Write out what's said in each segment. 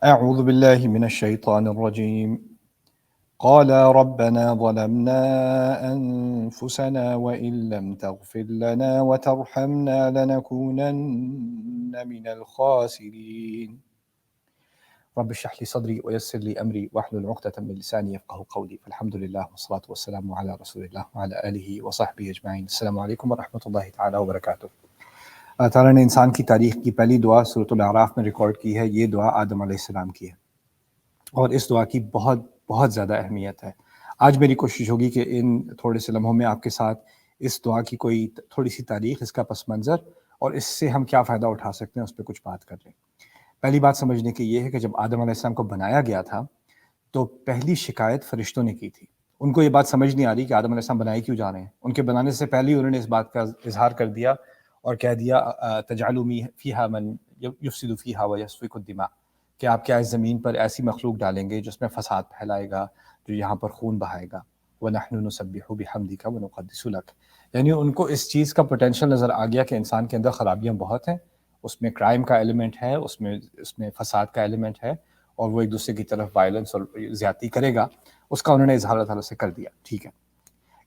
أعوذ بالله من الشيطان الرجيم. قال ربنا ظلمنا أنفسنا وإن لم تغفر لنا وترحمنا لنكونن من الخاسرين. رب اشرح لي صدري ويسر لي أمري واحلل عقدة من لساني يفقهوا قولي. فالحمد لله والصلاة والسلام على رسول الله وعلى آله وصحبه أجمعين. السلام عليكم ورحمة الله تعالى وبركاته. اللہ تعالیٰ نے انسان کی تاریخ کی پہلی دعا سورۃ الاعراف میں ریکارڈ کی ہے. یہ دعا آدم علیہ السلام کی ہے اور اس دعا کی بہت بہت زیادہ اہمیت ہے. آج میری کوشش ہوگی کہ ان تھوڑے سے لمحوں میں آپ کے ساتھ اس دعا کی کوئی تھوڑی سی تاریخ، اس کا پس منظر اور اس سے ہم کیا فائدہ اٹھا سکتے ہیں اس پہ کچھ بات کر لیں. پہلی بات سمجھنے کی یہ ہے کہ جب آدم علیہ السلام کو بنایا گیا تھا تو پہلی شکایت فرشتوں نے کی تھی. ان کو یہ بات سمجھ نہیں آ رہی کہ آدم علیہ السلام بنائے کیوں جا رہے ہیں. ان کے بنانے سے پہلے ہی انہوں نے اس بات کا اظہار کر دیا اور کہہ دیا تجعل فیہا من یفسد فیہا ویسفک الدماء، کہ آپ کیا اس زمین پر ایسی مخلوق ڈالیں گے جس میں فساد پھیلائے گا، جو یہاں پر خون بہائے گا. وَنَحْنُ نُسَبِّحُ بِحَمْدِكَ وَنُقَدِّسُ لَكَ، یعنی ان کو اس چیز کا پوٹینشیل نظر آ گیا کہ انسان کے اندر خرابیاں بہت ہیں، اس میں کرائم کا ایلیمنٹ ہے، اس میں فساد کا ایلیمنٹ ہے، اور وہ ایک دوسرے کی طرف وائلنس اور زیادتی کرے گا. اس کا انہوں نے اظہار اللہ تعالیٰ سے کر دیا. ٹھیک ہے،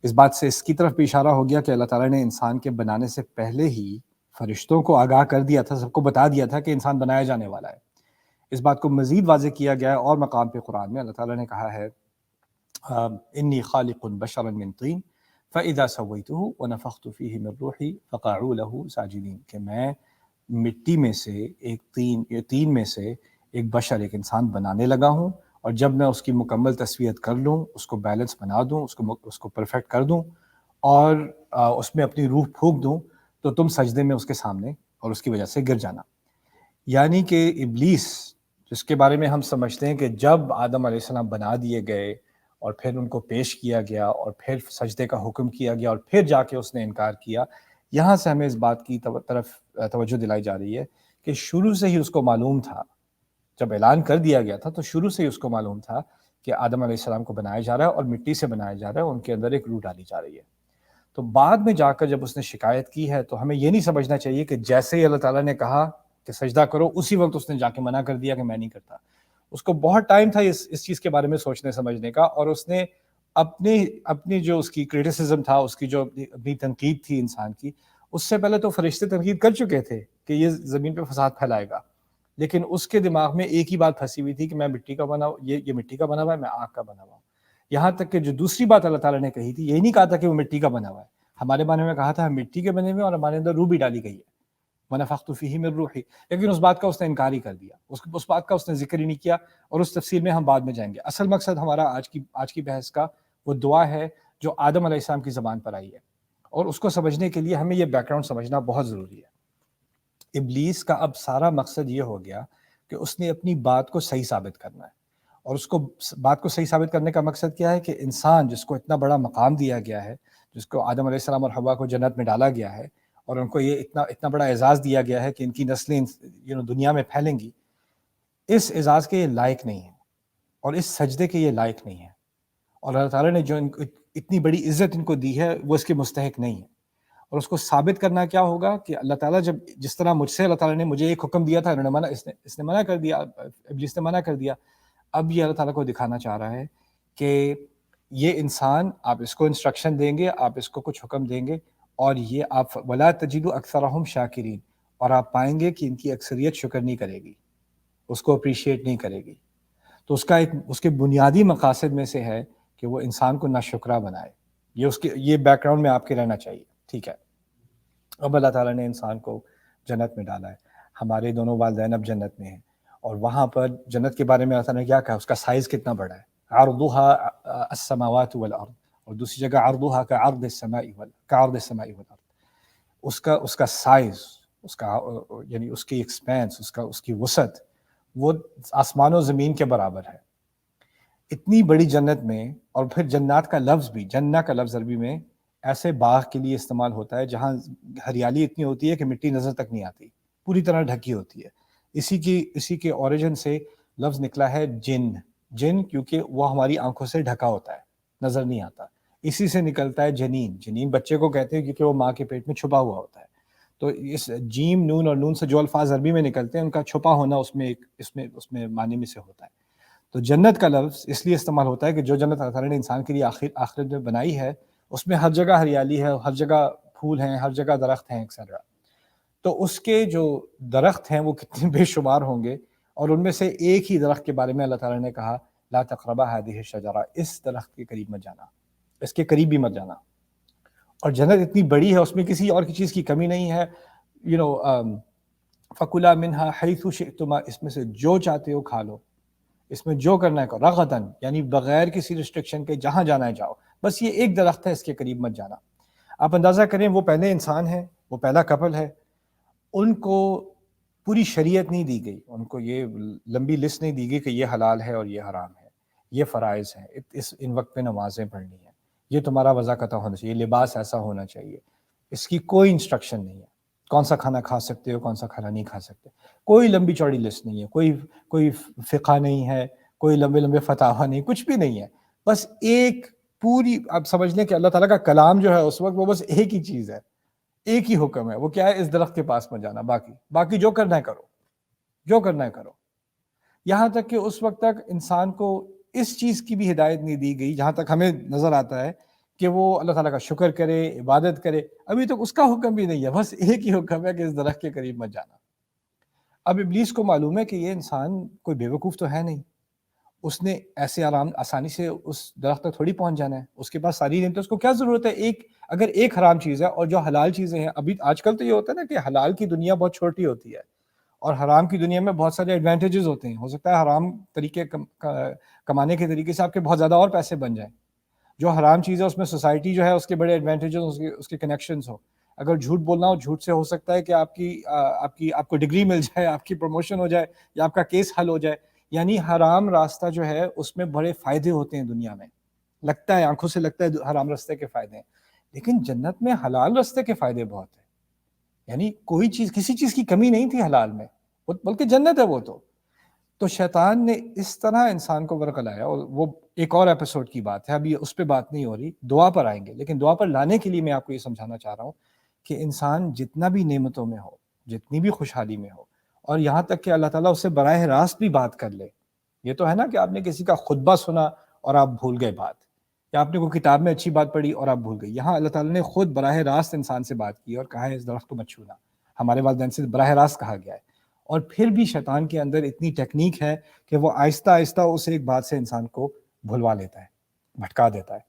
اس بات سے اس کی طرف بھی اشارہ ہو گیا کہ اللہ تعالیٰ نے انسان کے بنانے سے پہلے ہی فرشتوں کو آگاہ کر دیا تھا، سب کو بتا دیا تھا کہ انسان بنایا جانے والا ہے. اس بات کو مزید واضح کیا گیا ہے اور مقام پہ قرآن میں. اللہ تعالیٰ نے کہا ہے انی خالق بشرا من طین فاذا سویتہ ونفخت فیہ من روحی فقعوا لہ ساجدین، کہ میں مٹی میں سے تین میں سے ایک بشر، ایک انسان بنانے لگا ہوں، اور جب میں اس کی مکمل تسویت کر لوں، اس کو بیلنس بنا دوں، اس کو پرفیکٹ کر دوں اور اس میں اپنی روح پھونک دوں، تو تم سجدے میں اس کے سامنے اور اس کی وجہ سے گر جانا. یعنی کہ ابلیس، جس کے بارے میں ہم سمجھتے ہیں کہ جب آدم علیہ السلام بنا دیے گئے اور پھر ان کو پیش کیا گیا اور پھر سجدے کا حکم کیا گیا اور پھر جا کے اس نے انکار کیا، یہاں سے ہمیں اس بات کی طرف توجہ دلائی جا رہی ہے کہ شروع سے ہی اس کو معلوم تھا، جب اعلان کر دیا گیا تھا تو شروع سے ہی اس کو معلوم تھا کہ آدم علیہ السلام کو بنایا جا رہا ہے اور مٹی سے بنایا جا رہا ہے، ان کے اندر ایک روح ڈالی جا رہی ہے. تو بعد میں جا کر جب اس نے شکایت کی ہے تو ہمیں یہ نہیں سمجھنا چاہیے کہ جیسے ہی اللہ تعالیٰ نے کہا کہ سجدہ کرو اسی وقت اس نے جا کے منع کر دیا کہ میں نہیں کرتا. اس کو بہت ٹائم تھا اس چیز کے بارے میں سوچنے سمجھنے کا، اور اس نے اپنی جو اس کی کرٹیسزم تھا، اس کی جو اپنی تنقید تھی انسان کی، اس سے پہلے تو فرشتے تنقید کر چکے تھے کہ یہ زمین پہ فساد پھیلائے گا، لیکن اس کے دماغ میں ایک ہی بات پھنسی ہوئی تھی کہ میں مٹی کا بنا ہوں، یہ مٹی کا بنا ہوا ہے، میں آگ کا بنا ہوا ہوں. یہاں تک کہ جو دوسری بات اللہ تعالیٰ نے کہی تھی، یہ نہیں کہا تھا کہ وہ مٹی کا بنا ہوا ہے. ہمارے بارے میں کہا تھا ہم مٹی کے بنے ہوئے اور ہمارے اندر روح بھی ڈالی گئی ہے، وَنَفَخْتُ فِيهِ مِن رُوحِي، لیکن اس بات کا اس نے انکار ہی کر دیا، اس بات کا اس نے ذکر ہی نہیں کیا، اور اس تفصیل میں ہم بعد میں جائیں گے. اصل مقصد ہمارا آج کی بحث کا وہ دعا ہے جو آدم علیہ السلام کی زبان پر آئی ہے، اور اس کو سمجھنے کے لیے ہمیں یہ بیک گراؤنڈ سمجھنا بہت ضروری ہے. ابلیس کا اب سارا مقصد یہ ہو گیا کہ اس نے اپنی بات کو صحیح ثابت کرنا ہے، اور اس کو بات کو صحیح ثابت کرنے کا مقصد کیا ہے کہ انسان جس کو اتنا بڑا مقام دیا گیا ہے، جس کو آدم علیہ السلام اور حوا کو جنت میں ڈالا گیا ہے، اور ان کو یہ اتنا بڑا اعزاز دیا گیا ہے کہ ان کی نسلیں دنیا میں پھیلیں گی، اس اعزاز کے یہ لائق نہیں ہے اور اس سجدے کے یہ لائق نہیں ہے، اور اللہ تعالیٰ نے جو ان کو اتنی بڑی عزت ان کو دی ہے وہ اس کے مستحق نہیں ہے. اور اس کو ثابت کرنا کیا ہوگا کہ اللہ تعالیٰ جس طرح مجھ سے اللہ تعالیٰ نے مجھے ایک حکم دیا تھا، انہوں نے اس نے منع کر دیا، ابلیس نے منع کر دیا. اب یہ اللہ تعالیٰ کو دکھانا چاہ رہا ہے کہ یہ انسان، آپ اس کو انسٹرکشن دیں گے، آپ اس کو کچھ حکم دیں گے، اور یہ آپ وَلَا تَجِدُ أَكْثَرَهُمْ شَاكِرِينَ، اور آپ پائیں گے کہ ان کی اکثریت شکر نہیں کرے گی، اس کو اپریشیٹ نہیں کرے گی. تو اس کے بنیادی مقاصد میں سے ہے کہ وہ انسان کو ناشکرا بنائے. یہ بیک گراؤنڈ میں آپ کے رہنا چاہیے. ٹھیک ہے، اب اللہ تعالیٰ نے انسان کو جنت میں ڈالا ہے، ہمارے دونوں والدین اب جنت میں ہیں، اور وہاں پر جنت کے بارے میں اللہ تعالیٰ نے کیا کہا، اس کا سائز کتنا بڑا ہے، عرضها السماوات والارض، اور دوسری جگہ عرضها كعرض السماء والارض. اس کا سائز، یعنی اس کی ایکسپینس، اس کی وسعت، وہ آسمان و زمین کے برابر ہے. اتنی بڑی جنت میں، اور پھر جنات کا لفظ بھی، جنہ کا لفظ عربی میں ایسے باغ کے لیے استعمال ہوتا ہے جہاں ہریالی اتنی ہوتی ہے کہ مٹی نظر تک نہیں آتی، پوری طرح ڈھکی ہوتی ہے. اسی کے اوریجن سے لفظ نکلا ہے جن کیونکہ وہ ہماری آنکھوں سے ڈھکا ہوتا ہے، نظر نہیں آتا. اسی سے نکلتا ہے جنین بچے کو کہتے ہیں کیونکہ وہ ماں کے پیٹ میں چھپا ہوا ہوتا ہے. تو اس جیم نون اور نون سے جو الفاظ عربی میں نکلتے ہیں ان کا چھپا ہونا اس میں معنی میں سے ہوتا ہے. تو جنت کا لفظ اس لیے استعمال ہوتا ہے کہ جو جنت اللہ تعالیٰ نے انسان کے لیے آخرت میں بنائی ہے اس میں ہر جگہ ہریالی ہے، ہر جگہ پھول ہیں، ہر جگہ درخت ہیں ایکسیٹرا. تو اس کے جو درخت ہیں وہ کتنے بے شمار ہوں گے، اور ان میں سے ایک ہی درخت کے بارے میں اللہ تعالیٰ نے کہا لا تقربا هذه الشجرہ، اس درخت کے قریب مت جانا، اس کے قریب بھی مت جانا. اور جنت اتنی بڑی ہے، اس میں کسی اور کی چیز کی کمی نہیں ہے. فَكُلَا مِنْهَا حَيْثُ شِئْتُمَا، اس میں سے جو چاہتے ہو کھا لو، اس میں جو کرنا ہے کرو، رغداً یعنی بغیر کسی ریسٹرکشن کے، جہاں جانا ہے جاؤ. بس یہ ایک درخت ہے، اس کے قریب مت جانا. آپ اندازہ کریں وہ پہلے انسان ہیں، وہ پہلا کپل ہے، ان کو پوری شریعت نہیں دی گئی، ان کو یہ لمبی لسٹ نہیں دی گئی کہ یہ حلال ہے اور یہ حرام ہے، یہ فرائض ہیں، ان وقت پہ نمازیں پڑھنی ہیں، یہ تمہارا وضع قطع ہونا چاہیے، لباس ایسا ہونا چاہیے. اس کی کوئی انسٹرکشن نہیں ہے، کون سا کھانا کھا سکتے ہو، کون سا کھانا نہیں کھا سکتے. کوئی لمبی چوڑی لسٹ نہیں ہے، کوئی فقہ نہیں ہے، کوئی لمبے لمبے فتاوی نہیں، کچھ بھی نہیں ہے. بس ایک پوری، آپ سمجھ لیں کہ اللہ تعالیٰ کا کلام جو ہے اس وقت وہ بس ایک ہی چیز ہے، ایک ہی حکم ہے. وہ کیا ہے؟ اس درخت کے پاس مت جانا، باقی جو کرنا ہے کرو، جو کرنا ہے کرو. یہاں تک کہ اس وقت تک انسان کو اس چیز کی بھی ہدایت نہیں دی گئی، جہاں تک ہمیں نظر آتا ہے کہ وہ اللہ تعالیٰ کا شکر کرے، عبادت کرے. ابھی تک اس کا حکم بھی نہیں ہے، بس ایک ہی حکم ہے کہ اس درخت کے قریب مت جانا. اب ابلیس کو معلوم ہے کہ یہ انسان کوئی بیوقوف تو ہے نہیں، اس نے ایسے آسانی سے اس درخت تک تھوڑی پہنچ جانا ہے، اس کے پاس ساری نعمتیں، اس کو کیا ضرورت ہے؟ اگر ایک حرام چیز ہے اور جو حلال چیزیں ہیں. ابھی آج کل تو یہ ہوتا ہے نا کہ حلال کی دنیا بہت چھوٹی ہوتی ہے اور حرام کی دنیا میں بہت سارے ایڈوانٹیجز ہوتے ہیں. ہو سکتا ہے حرام طریقے کمانے کے طریقے سے آپ کے بہت زیادہ اور پیسے بن جائیں. جو حرام چیز ہے اس میں سوسائٹی جو ہے اس کے بڑے ایڈوانٹیجز، اس کے کنیکشنز ہو. اگر جھوٹ بولنا ہو، جھوٹ سے ہو سکتا ہے کہ آپ کو ڈگری مل جائے، آپ کی پروموشن ہو جائے، یا آپ کا کیس حل ہو جائے. یعنی حرام راستہ جو ہے اس میں بڑے فائدے ہوتے ہیں دنیا میں، لگتا ہے آنکھوں سے لگتا ہے حرام راستے کے فائدے ہیں، لیکن جنت میں حلال راستے کے فائدے بہت ہیں. یعنی کسی چیز کی کمی نہیں تھی حلال میں، بلکہ جنت ہے وہ. تو شیطان نے اس طرح انسان کو ورغلایا، اور وہ ایک اور ایپیسوڈ کی بات ہے، ابھی اس پہ بات نہیں ہو رہی، دعا پر آئیں گے. لیکن دعا پر لانے کے لیے میں آپ کو یہ سمجھانا چاہ رہا ہوں کہ انسان جتنا بھی نعمتوں میں ہو، جتنی بھی خوشحالی میں ہو، اور یہاں تک کہ اللہ تعالیٰ اس سے براہ راست بھی بات کر لے. یہ تو ہے نا کہ آپ نے کسی کا خطبہ سنا اور آپ بھول گئے بات، یا آپ نے کوئی کتاب میں اچھی بات پڑھی اور آپ بھول گئے. یہاں اللہ تعالیٰ نے خود براہ راست انسان سے بات کی اور کہا ہے اس درخت کو مت چھونا. ہمارے والدین سے براہ راست کہا گیا ہے. اور پھر بھی شیطان کے اندر اتنی ٹیکنیک ہے کہ وہ آہستہ آہستہ اس ایک بات سے انسان کو بھلوا لیتا ہے، بھٹکا دیتا ہے،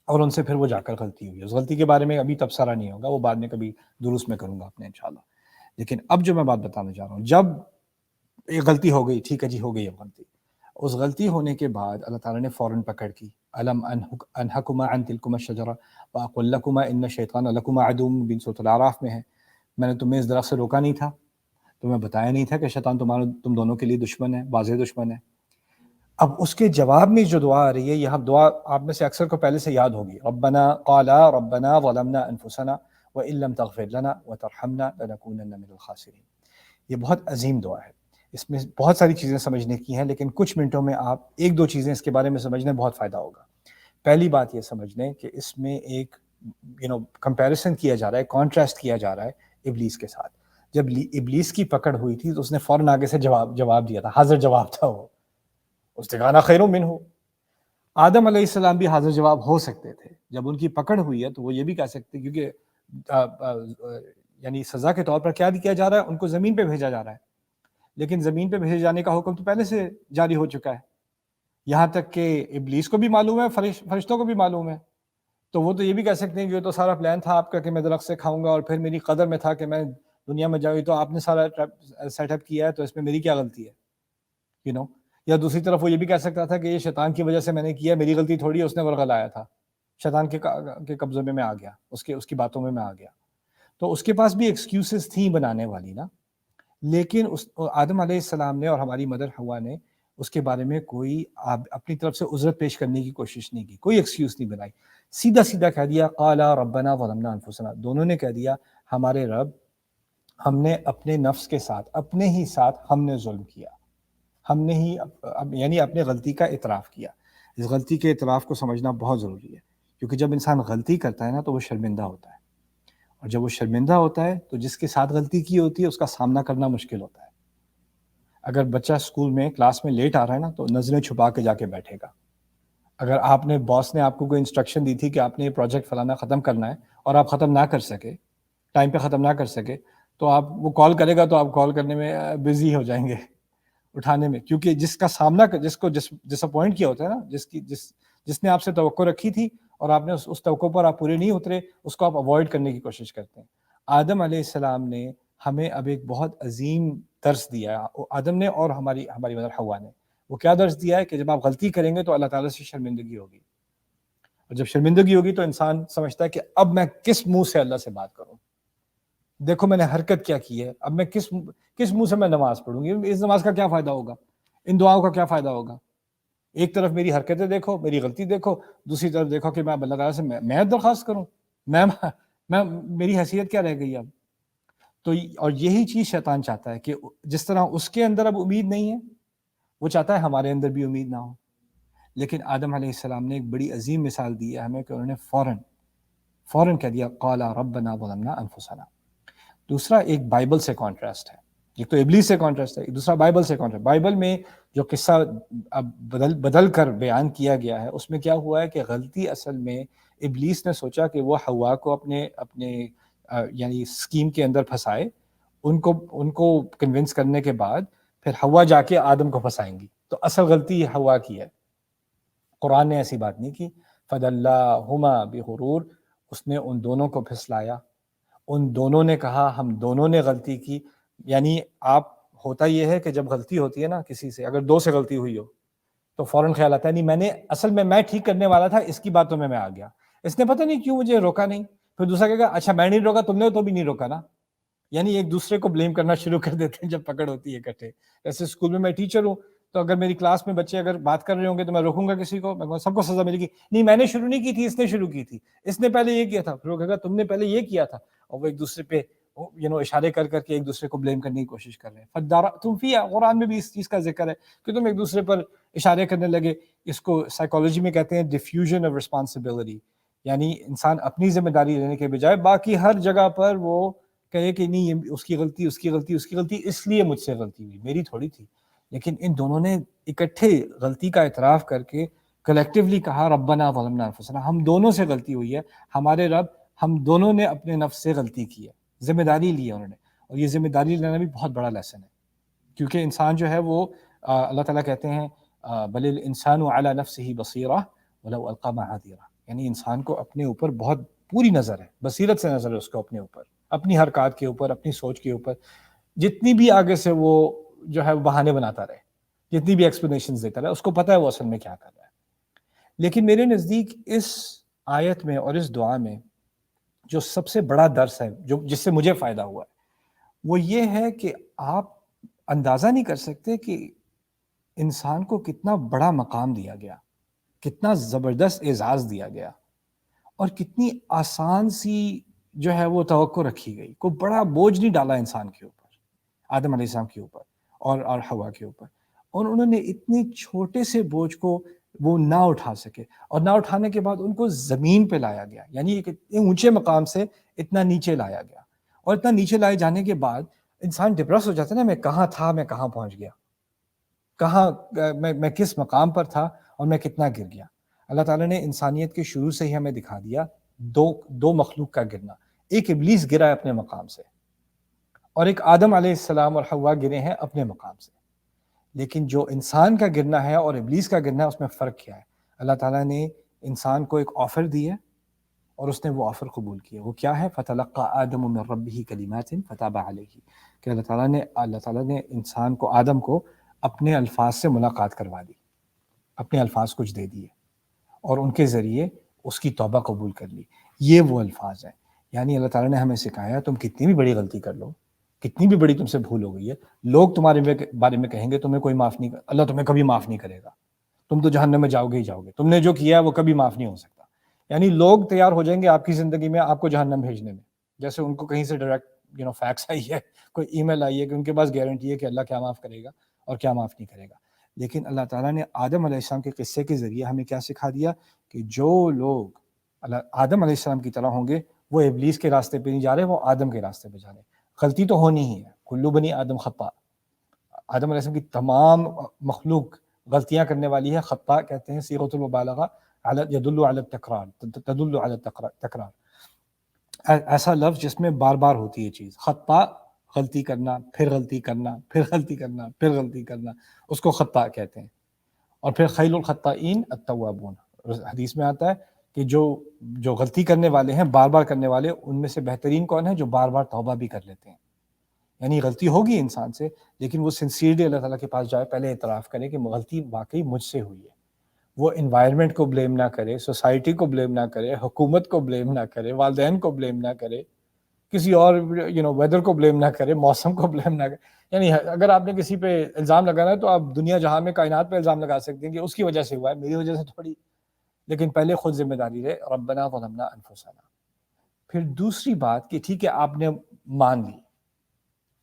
اور ان سے پھر وہ جا کر غلطی ہوئی. اس غلطی کے بارے میں ابھی تبصرہ نہیں ہوگا، وہ بعد میں کبھی دروس میں کروں گا اپنے انشاءاللہ. لیکن اب جو میں بات بتانا چاہ رہا ہوں، جب ایک غلطی ہو گئی، ٹھیک ہے جی، ہو گئی اب غلطی. اس غلطی ہونے کے بعد اللہ تعالیٰ نے فوراً پکڑ کی. الم انہکما عن تلکما الشجرہ واقل لکما ان الشیطان لکما عدو مبین، سورۃ الاعراف میں ہے. میں نے تمہیں اس درخت سے روکا نہیں تھا، تمہیں بتایا نہیں تھا کہ شیطان تم دونوں کے لیے دشمن ہے، واضح دشمن ہے. اب اس کے جواب میں جو دعا آ رہی ہے، یہاں دعا آپ میں سے اکثر کو پہلے سے یاد ہوگی. ربنا ظلمنا انفسنا وان لم تغفر لنا وترحمنا لنکونن من الخاسرین. یہ بہت عظیم دعا ہے، اس میں بہت ساری چیزیں سمجھنے کی ہیں، لیکن کچھ منٹوں میں آپ ایک دو چیزیں اس کے بارے میں سمجھنے بہت فائدہ ہوگا. پہلی بات یہ سمجھ لیں کہ اس میں ایک کمپیریسن کیا جا رہا ہے، کانٹراسٹ کیا جا رہا ہے ابلیس کے ساتھ. جب ابلیس کی پکڑ ہوئی تھی تو اس نے فوراً آگے سے جواب دیا تھا، حاضر جواب تھا وہ. استغاثہ خیر منہ. آدم علیہ السلام بھی حاضر جواب ہو سکتے تھے. جب ان کی پکڑ ہوئی ہے تو وہ یہ بھی کہہ سکتے، کیونکہ یعنی سزا کے طور پر کیا کیا جا رہا ہے، ان کو زمین پہ بھیجا جا رہا ہے. لیکن زمین پہ بھیجے جانے کا حکم تو پہلے سے جاری ہو چکا ہے، یہاں تک کہ ابلیس کو بھی معلوم ہے، فرشتوں کو بھی معلوم ہے. تو وہ تو یہ بھی کہہ سکتے ہیں کہ یہ تو سارا پلان تھا آپ کا کہ میں درخت سے کھاؤں گا، اور پھر میری قدر میں تھا کہ میں دنیا میں جاؤں، تو آپ نے سارا سیٹ اپ کیا ہے، تو اس میں میری کیا غلطی ہے، یا دوسری طرف وہ یہ بھی کہہ سکتا تھا کہ یہ شیطان کی وجہ سے میں نے کیا، میری غلطی تھوڑی ہے، اس نے ورغلایا تھا، شیطان کے قبضے میں آ گیا، اس کی باتوں میں آ گیا. تو اس کے پاس بھی ایکسکیوزز تھیں بنانے والی نا. لیکن آدم علیہ السلام نے اور ہماری مدر حوا نے اس کے بارے میں کوئی اپنی طرف سے عذرت پیش کرنے کی کوشش نہیں کی، کوئی ایکسکیوز نہیں بنائی. سیدھا کہہ دیا قالا ربنا ظلمنا انفسنا. دونوں نے کہہ دیا ہمارے رب، ہم نے اپنے نفس کے ساتھ، اپنے ہی ساتھ ہم نے ظلم کیا، ہم نے ہی یعنی اپنے غلطی کا اعتراف کیا. اس غلطی کے اعتراف کو سمجھنا بہت ضروری ہے، کیونکہ جب انسان غلطی کرتا ہے نا تو وہ شرمندہ ہوتا ہے. اور جب وہ شرمندہ ہوتا ہے تو جس کے ساتھ غلطی کی ہوتی ہے اس کا سامنا کرنا مشکل ہوتا ہے. اگر بچہ اسکول میں کلاس میں لیٹ آ رہا ہے نا تو نظریں چھپا کے جا کے بیٹھے گا. اگر آپ نے باس نے آپ کو کوئی انسٹرکشن دی تھی کہ آپ نے یہ پروجیکٹ فلانا ختم کرنا ہے اور آپ ختم نہ کر سکے، ٹائم پہ ختم نہ کر سکے، تو آپ وہ کال کرے گا تو آپ کال کرنے میں بزی ہو جائیں گے، اٹھانے میں، کیونکہ جس کا سامنا جس کو ڈس اپوائنٹ کیا ہوتا ہے نا، جس نے آپ سے توقع رکھی تھی اور آپ نے اس توقع پر آپ پورے نہیں اترے، اس کو آپ اوائڈ کرنے کی کوشش کرتے ہیں. آدم علیہ السلام نے ہمیں اب ایک بہت عظیم درس دیا ہے، آدم نے اور ہماری مدر حوا نے. وہ کیا درس دیا ہے کہ جب آپ غلطی کریں گے تو اللہ تعالیٰ سے شرمندگی ہوگی، اور جب شرمندگی ہوگی تو انسان سمجھتا ہے کہ اب میں کس منہ سے اللہ سے بات کروں، دیکھو میں نے حرکت کیا کی ہے، اب میں کس منہ سے میں نماز پڑھوں گی، اس نماز کا کیا فائدہ ہوگا، ان دعاؤں کا کیا فائدہ ہوگا. ایک طرف میری حرکتیں دیکھو، میری غلطی دیکھو، دوسری طرف دیکھو کہ میں اللہ تعالیٰ سے میں درخواست کروں، میں میری حیثیت کیا رہ گئی اب. تو اور یہی چیز شیطان چاہتا ہے کہ جس طرح اس کے اندر اب امید نہیں ہے، وہ چاہتا ہے ہمارے اندر بھی امید نہ ہو. لیکن آدم علیہ السلام نے ایک بڑی عظیم مثال دی ہے ہمیں کہ انہوں نے فوراً کہہ دیا قال ربنا ظلمنا انفسنا. دوسرا ایک بائبل سے کانٹراسٹ ہے، ایک تو ابلیس سے کانٹراسٹ ہے، دوسرا بائبل سے کانٹراسٹ. بائبل میں جو قصہ اب بدل کر بیان کیا گیا ہے اس میں کیا ہوا ہے کہ غلطی اصل میں ابلیس نے سوچا کہ وہ حوا کو اپنے یعنی اسکیم کے اندر پھنسائے، ان کو کنونس کرنے کے بعد پھر حوا جا کے آدم کو پھنسائیں گی. تو اصل غلطی حوا کی ہے، قرآن نے ایسی بات نہیں کی. فَدَلَّاهُمَا بِغُرُورٍ، اس نے ان دونوں کو پھسلایا، ان دونوں نے کہا ہم دونوں نے غلطی کی. یعنی آپ ہوتا یہ ہے کہ جب غلطی ہوتی ہے نا کسی سے، اگر دو سے غلطی ہوئی ہو تو فوراً خیال آتا ہے نہیں اصل میں ٹھیک کرنے والا تھا، اس کی باتوں میں آ گیا، اس نے پتہ نہیں کیوں مجھے روکا نہیں. پھر دوسرا کہے گا اچھا میں نہیں روکا، تم نے تو بھی نہیں روکا نا. یعنی ایک دوسرے کو بلیم کرنا شروع کر دیتے ہیں جب پکڑ ہوتی ہے اکٹھے. جیسے اسکول میں ٹیچر ہوں تو اگر میری کلاس میں بچے اگر بات کر رہے ہوں گے تو میں روکوں گا کسی کو، میں سب کو سزا ملے گی، نہیں میں نے شروع نہیں کی تھی، اس نے شروع کی تھی، اس نے پہلے یہ کیا تھا. پھر وہ کہے گا تم نے پہلے یہ کیا تھا، اور وہ ایک دوسرے پہ اشارے کر کے ایک دوسرے کو بلیم کرنے کی کوشش کر رہے ہیں. تم فی قرآن میں بھی اس چیز کا ذکر ہے کہ تم ایک دوسرے پر اشارے کرنے لگے. اس کو سائیکالوجی میں کہتے ہیں ڈیفیوژن آف رسپانسبلٹی، یعنی انسان اپنی ذمہ داری لینے کے بجائے باقی ہر جگہ پر وہ کہے کہ نہیں یہ اس کی غلطی اس لیے مجھ سے غلطی ہوئی، میری تھوڑی تھی. لیکن ان دونوں نے اکٹھے غلطی کا اعتراف کر کے کلیکٹیولی کہا ربنا ظلمنا انفسنا، ہم دونوں سے غلطی ہوئی ہے، ہمارے رب ہم دونوں نے اپنے نفس سے غلطی کی ہے. ذمہ داری لی ہے انہوں نے، اور یہ ذمہ داری لینا بھی بہت بڑا لیسن ہے، کیونکہ انسان جو ہے وہ اللہ تعالیٰ کہتے ہیں بل الانسان علی نفسہ بصیرہ ولو القی معاذیرہ، یعنی انسان کو اپنے اوپر بہت پوری نظر ہے، بصیرت سے نظر ہے اس کو اپنے اوپر، اپنی حرکات کے اوپر، اپنی سوچ کے اوپر. جتنی بھی آگے سے وہ جو ہے بہانے بناتا رہے، جتنی بھی ایکسپلینیشنز دیتا رہے، اس کو پتہ ہے وہ اصل میں کیا کر رہا ہے. لیکن میرے نزدیک اس آیت میں اور اس دعا میں جو سب سے بڑا درس ہے جس سے مجھے فائدہ ہوا ہے وہ یہ ہے کہ آپ اندازہ نہیں کر سکتے کہ انسان کو کتنا بڑا مقام دیا گیا، کتنا زبردست اعزاز دیا گیا، اور کتنی آسان سی جو ہے وہ توقع رکھی گئی. کوئی بڑا بوجھ نہیں ڈالا انسان کے اوپر، آدم علیہ السلام کے اوپر اور حوا کے اوپر، اور انہوں نے اتنے چھوٹے سے بوجھ کو وہ نہ اٹھا سکے، اور نہ اٹھانے کے بعد ان کو زمین پہ لایا گیا، یعنی ایک اتنے اونچے مقام سے اتنا نیچے لایا گیا. اور اتنا نیچے لائے جانے کے بعد انسان ڈپریس ہو جاتا ہے نا، میں کہاں تھا، میں کہاں پہنچ گیا، کہاں میں کس مقام پر تھا اور میں کتنا گر گیا. اللہ تعالیٰ نے انسانیت کے شروع سے ہی ہمیں دکھا دیا دو مخلوق کا گرنا. ایک ابلیس گرا ہے اپنے مقام سے، اور ایک آدم علیہ السلام اور حوا گرے ہیں اپنے مقام سے. لیکن جو انسان کا گرنا ہے اور ابلیس کا گرنا ہے اس میں فرق کیا ہے؟ اللہ تعالیٰ نے انسان کو ایک آفر دی ہے اور اس نے وہ آفر قبول کیا. وہ کیا ہے؟ فَتَلَقَّى آدَمُ مِن رَبِّهِ كَلِمَاتٍ فَتَابَ عَلَيْهِ، کہ اللہ تعالیٰ نے انسان کو، آدم کو اپنے الفاظ سے ملاقات کروا دی، اپنے الفاظ کچھ دے دیے اور ان کے ذریعے اس کی توبہ قبول کر لی. یہ وہ الفاظ ہیں. یعنی اللہ تعالیٰ نے ہمیں سکھایا تم کتنی بھی بڑی غلطی کر لو، کتنی بھی بڑی تم سے بھول ہو گئی ہے، لوگ تمہارے بارے میں کہیں گے تمہیں کوئی معاف نہیں، اللہ تمہیں کبھی معاف نہیں کرے گا، تم تو جہنم میں جاؤ گے ہی جاؤ گے، تم نے جو کیا ہے وہ کبھی معاف نہیں ہو سکتا. یعنی لوگ تیار ہو جائیں گے آپ کی زندگی میں آپ کو جہنم بھیجنے میں، جیسے ان کو کہیں سے ڈائریکٹ فیکس آئی ہے، کوئی ای میل آئی ہے کہ ان کے پاس گارنٹی ہے کہ اللہ کیا معاف کرے گا اور کیا معاف نہیں کرے گا. لیکن اللہ تعالیٰ نے آدم علیہ السلام کے قصے کے ذریعے ہمیں کیا سکھا دیا کہ جو لوگ آدم علیہ السلام کی طرح ہوں گے وہ ابلیس کے راستے پہ نہیں جا رہے، وہ آدم کے راستے پہ جا رہے ہیں۔ غلطی تو ہونی ہی ہے، کلو بنی آدم خطا، آدم علیہ السلام کی تمام مخلوق غلطیاں کرنے والی ہے۔ خطا کہتے ہیں صیغۃ المبالغہ یدل علی التکرار، تدل علی التکرار، ایسا لفظ جس میں بار بار ہوتی ہے چیز۔ خطا غلطی کرنا، پھر غلطی کرنا، پھر غلطی کرنا، پھر غلطی کرنا، اس کو خطا کہتے ہیں۔ اور پھر خیر الخطائین التوابون، حدیث میں آتا ہے کہ جو غلطی کرنے والے ہیں، بار بار کرنے والے، ان میں سے بہترین کون ہے؟ جو بار بار توبہ بھی کر لیتے ہیں۔ یعنی غلطی ہوگی انسان سے، لیکن وہ سنسیئرلی اللہ تعالیٰ کے پاس جائے، پہلے اعتراف کرے کہ غلطی واقعی مجھ سے ہوئی ہے۔ وہ انوائرمنٹ کو بلیم نہ کرے، سوسائٹی کو بلیم نہ کرے، حکومت کو بلیم نہ کرے، والدین کو بلیم نہ کرے، کسی اور ویدر کو بلیم نہ کرے، موسم کو بلیم نہ کرے۔ یعنی اگر آپ نے کسی پہ الزام لگانا ہے تو آپ دنیا جہاں میں کائنات پہ الزام لگا سکتے ہیں کہ اس کی وجہ سے ہوا ہے، میری وجہ سے تھوڑی، لیکن پہلے خود ذمہ داری رہے، ربنا ظلمنا انفسنا۔ پھر دوسری بات کہ ٹھیک ہے آپ نے مان لی،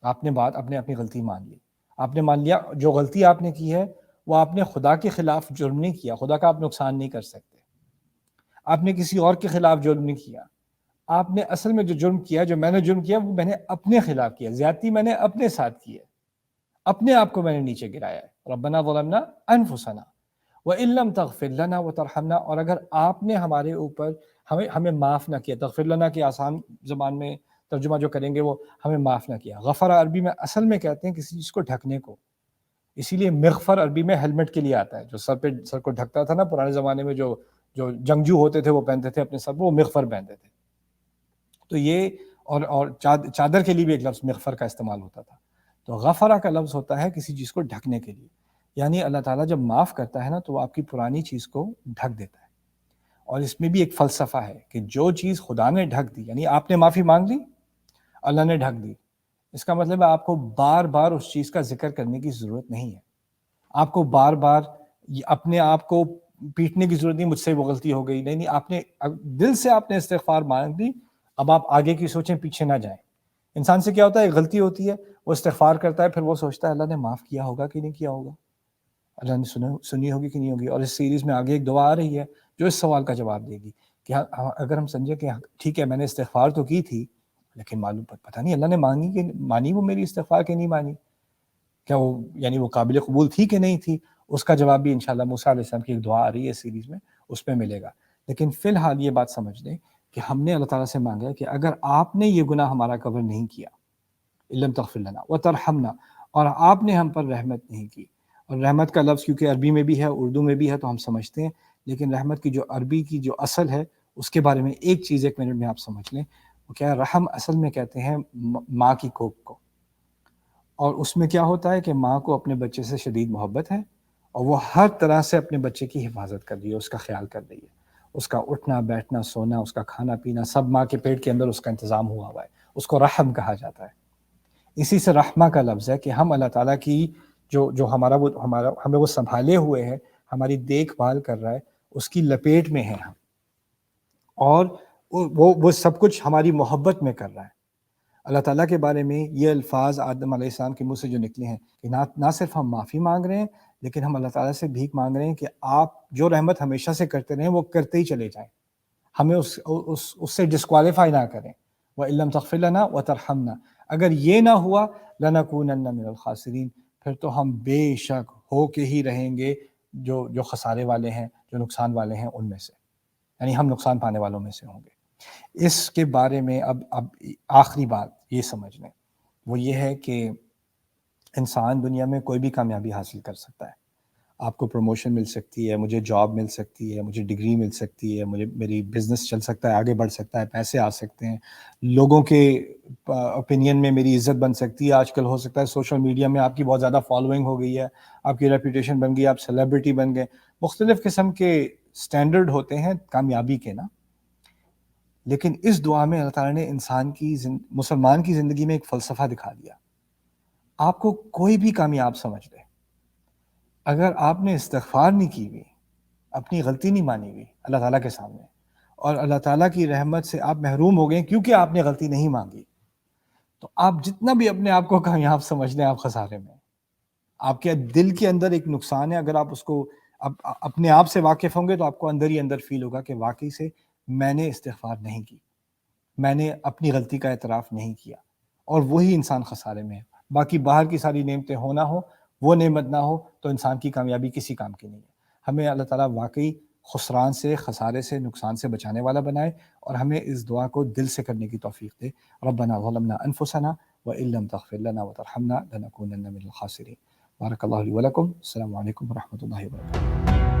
آپ نے اپنی غلطی مان لی، آپ نے مان لیا جو غلطی آپ نے کی ہے وہ آپ نے خدا کے خلاف جرم نہیں کیا، خدا کا آپ نقصان نہیں کر سکتے، آپ نے کسی اور کے خلاف جرم نہیں کیا، آپ نے اصل میں جو جرم کیا، جو میں نے جرم کیا، وہ میں نے اپنے خلاف کیا، زیادتی میں نے اپنے ساتھ کی ہے، اپنے آپ کو میں نے نیچے گرایا ہے۔ ربنا ظلمنا انفسنا وَإِن لَّمْ تَغْفِرْ لَنَا وَتَرْحَمْنَا، اور اگر آپ نے ہمارے اوپر ہمیں معاف نہ کیا، تغفر لنا کی آسان زبان میں ترجمہ جو کریں گے وہ ہمیں معاف نہ کیا۔ غفر عربی میں اصل میں کہتے ہیں کسی چیز کو ڈھکنے کو، اسی لیے مغفر عربی میں ہیلمٹ کے لیے آتا ہے، جو سر کو ڈھکتا تھا نا پرانے زمانے میں، جو جنگجو ہوتے تھے وہ پہنتے تھے اپنے سر پہ، وہ مغفر پہنتے تھے۔ تو یہ اور چادر کے لیے بھی ایک لفظ مغفر کا استعمال ہوتا تھا۔ تو غفرہ کا لفظ ہوتا ہے کسی چیز کو ڈھکنے کے لیے، یعنی اللہ تعالیٰ جب معاف کرتا ہے نا تو وہ آپ کی پرانی چیز کو ڈھک دیتا ہے۔ اور اس میں بھی ایک فلسفہ ہے کہ جو چیز خدا نے ڈھک دی، یعنی آپ نے معافی مانگ لی، اللہ نے ڈھک دی، اس کا مطلب ہے آپ کو بار بار اس چیز کا ذکر کرنے کی ضرورت نہیں ہے، آپ کو بار بار اپنے آپ کو پیٹنے کی ضرورت نہیں، مجھ سے وہ غلطی ہو گئی، نہیں، آپ نے دل سے آپ نے استغفار مانگ لی، اب آپ آگے کی سوچیں، پیچھے نہ جائیں۔ انسان سے کیا ہوتا ہے، ایک غلطی ہوتی ہے، وہ استغفار کرتا ہے، پھر وہ سوچتا ہے اللہ نے معاف کیا ہوگا کہ نہیں کیا ہوگا، اللہ نے سنی ہوگی کہ نہیں ہوگی۔ اور اس سیریز میں آگے ایک دعا آ رہی ہے جو اس سوال کا جواب دے گی کہ اگر ہم سمجھے کہ ٹھیک ہے میں نے استغفار تو کی تھی، لیکن معلوم پتہ نہیں اللہ نے مانی وہ میری استغفار کہ نہیں مانی، کیا وہ یعنی وہ قابل قبول تھی کہ نہیں تھی، اس کا جواب بھی انشاءاللہ موسیٰ علیہ السلام کی ایک دعا آ رہی ہے اس سیریز میں، اس میں ملے گا۔ لیکن فی الحال یہ بات سمجھ لیں کہ ہم نے اللہ تعالیٰ سے مانگا کہ اگر آپ نے یہ گناہ ہمارا کور نہیں کیا، لم تغفر لنا وترحمنا، اور آپ نے ہم پر رحمت نہیں کی، اور رحمت کا لفظ کیونکہ عربی میں بھی ہے، اردو میں بھی ہے تو ہم سمجھتے ہیں، لیکن رحمت کی جو عربی کی جو اصل ہے اس کے بارے میں ایک چیز 1 منٹ میں آپ سمجھ لیں، وہ کیا ہے، رحم اصل میں کہتے ہیں ماں کی کوکھ کو، اور اس میں کیا ہوتا ہے کہ ماں کو اپنے بچے سے شدید محبت ہے، اور وہ ہر طرح سے اپنے بچے کی حفاظت کر رہی ہے، اس کا خیال کر رہی ہے، اس کا اٹھنا بیٹھنا سونا، اس کا کھانا پینا سب ماں کے پیٹ کے اندر اس کا انتظام ہوا ہوا ہے، اس کو رحم کہا جاتا ہے۔ اسی سے رحمہ کا لفظ ہے کہ ہم اللہ تعالیٰ کی جو ہمیں وہ سنبھالے ہوئے ہے، ہماری دیکھ بھال کر رہا ہے، اس کی لپیٹ میں ہیں ہم، اور وہ سب کچھ ہماری محبت میں کر رہا ہے۔ اللہ تعالیٰ کے بارے میں یہ الفاظ آدم علیہ السلام کے منہ سے جو نکلے ہیں کہ نہ صرف ہم معافی مانگ رہے ہیں، لیکن ہم اللہ تعالیٰ سے بھیک مانگ رہے ہیں کہ آپ جو رحمت ہمیشہ سے کرتے رہیں وہ کرتے ہی چلے جائیں، ہمیں اس سے ڈسکوالیفائی نہ کریں۔ وَإِن لَّمْ تَغْفِرْ لَنَا وَتَرْحَمْنَا، اگر یہ نہ ہوا لَنَكُونَنَّ مِنَ الْخَاسِرِينَ، پھر تو ہم بے شک ہو کے ہی رہیں گے جو خسارے والے ہیں، جو نقصان والے ہیں ان میں سے، یعنی ہم نقصان پانے والوں میں سے ہوں گے۔ اس کے بارے میں اب آخری بات یہ سمجھ لیں، وہ یہ ہے کہ انسان دنیا میں کوئی بھی کامیابی حاصل کر سکتا ہے، آپ کو پروموشن مل سکتی ہے، مجھے جاب مل سکتی ہے، مجھے ڈگری مل سکتی ہے، میری بزنس چل سکتا ہے، آگے بڑھ سکتا ہے، پیسے آ سکتے ہیں، لوگوں کے اوپینین میں میری عزت بن سکتی ہے، آج کل ہو سکتا ہے سوشل میڈیا میں آپ کی بہت زیادہ فالوئنگ ہو گئی ہے، آپ کی ریپوٹیشن بن گئی، آپ سیلیبریٹی بن گئے، مختلف قسم کے سٹینڈرڈ ہوتے ہیں کامیابی کے نا۔ لیکن اس دعا میں اللہ تعالیٰ نے مسلمان کی زندگی میں ایک فلسفہ دکھا دیا، آپ کو کوئی بھی کامیاب سمجھ لے، اگر آپ نے استغفار نہیں کی ہوئی، اپنی غلطی نہیں مانی ہوئی اللہ تعالیٰ کے سامنے، اور اللہ تعالیٰ کی رحمت سے آپ محروم ہو گئے کیونکہ آپ نے غلطی نہیں مانگی، تو آپ جتنا بھی اپنے آپ کو کامیاب سمجھ لیں، آپ خسارے میں، آپ کے دل کے اندر ایک نقصان ہے، اگر آپ اس کو اپنے آپ سے واقف ہوں گے تو آپ کو اندر ہی اندر فیل ہوگا کہ واقعی سے میں نے استغفار نہیں کی، میں نے اپنی غلطی کا اعتراف نہیں کیا، اور وہی انسان خسارے میں ہے۔ باقی باہر کی ساری نعمتیں ہونا ہو، وہ نعمت نہ ہو تو انسان کی کامیابی کسی کام کی نہیں ہے۔ ہمیں اللہ تعالیٰ واقعی خسران سے، خسارے سے، نقصان سے بچانے والا بنائے، اور ہمیں اس دعا کو دل سے کرنے کی توفیق دے۔ ربنا ظلمنا انفسنا وان لم تغفر لنا وترحمنا لنكونن من الخاسرین۔ بارک اللہ لی ولکم۔ السلام علیکم ورحمۃ اللہ وبرکاتہ۔